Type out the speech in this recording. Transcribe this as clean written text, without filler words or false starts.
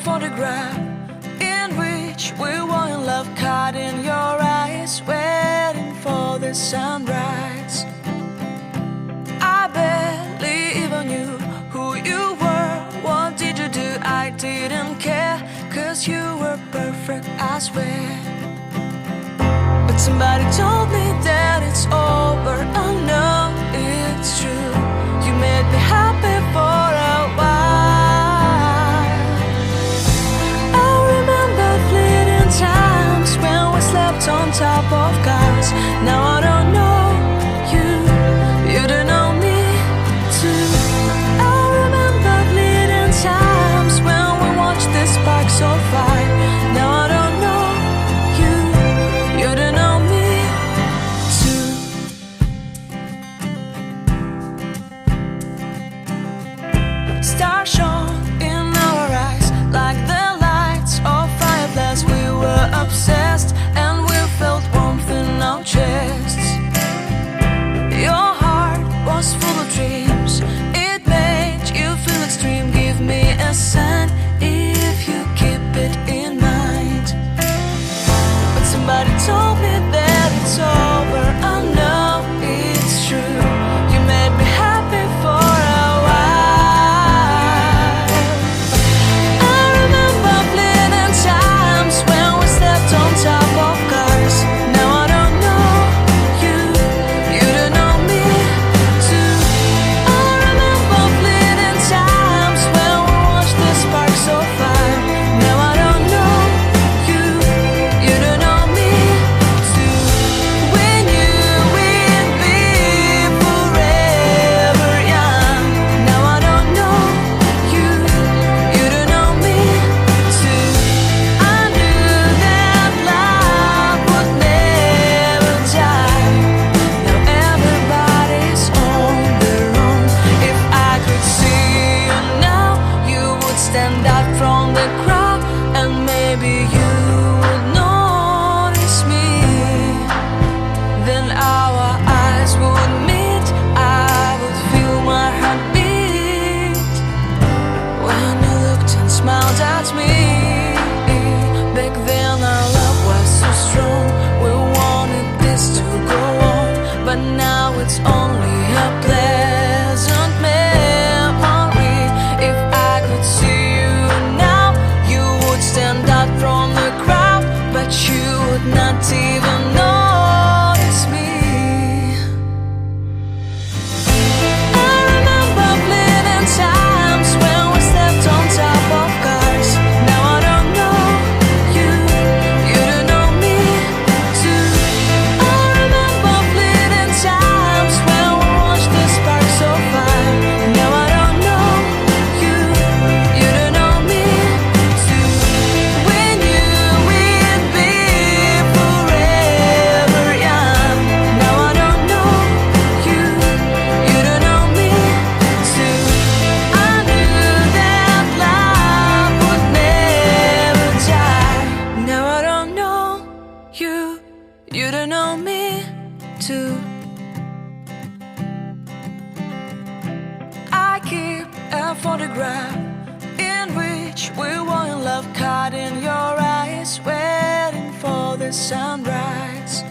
photograph in which we were in love, caught in your eyes, waiting for the sunrise. I barely even knew who you were. What did you do? I didn't care, 'cause you were perfect, I swear. But somebody told me that it's over. I know it's true. You made me happy for a while. I remember fleeting times when we slept on top of cars. Now I don't know you, you don't know me too. I remember fleeting times when we watched the sparks of fire. Now I don't know you, you don't know me too. Stars shone in our eyes like the lights of fireflies. We were obsessed and we felt warmth in our chests. Your heart was full of dreams. It made you feel extreme. Give me a sign if you keep it in mind. But somebody told me that it's over. I know it's true. You made me happy for a while. I remember fleeting times when we slept on top of cars. Now I don't know you, you don't know me too. I remember fleeting times when we watched the sparks of fire. Now I don't know you, you don't know me too. We knew we'd be forever young. Now I don't know you, you don't know me too. I knew that love would never die. Now everybody's on their own. If I could see you now, you would stand out from the crowd, and maybe you would notice me. Then our eyes would meet. I would feel my heart beat when you looked and smiled at me. Back then our love was so strong. We wanted this to go on, but now it's only a pleasant memory. If I could see you now, you would stand out from the crowd, but you would not even notice me. I remember fleeting times when we slept on top of cars. Now I don't know you, you don't know me too. I remember fleeting times when we watched the sparks of fire. Now I don't know you, you don't know me too. We knew we'd be forever young. Now I don't know you, you don't know me too. I knew that love would never die. Now I don't know you, you don't know me too. I keep a photograph in which we were in love, caught in your eyes, waiting for the sunrise.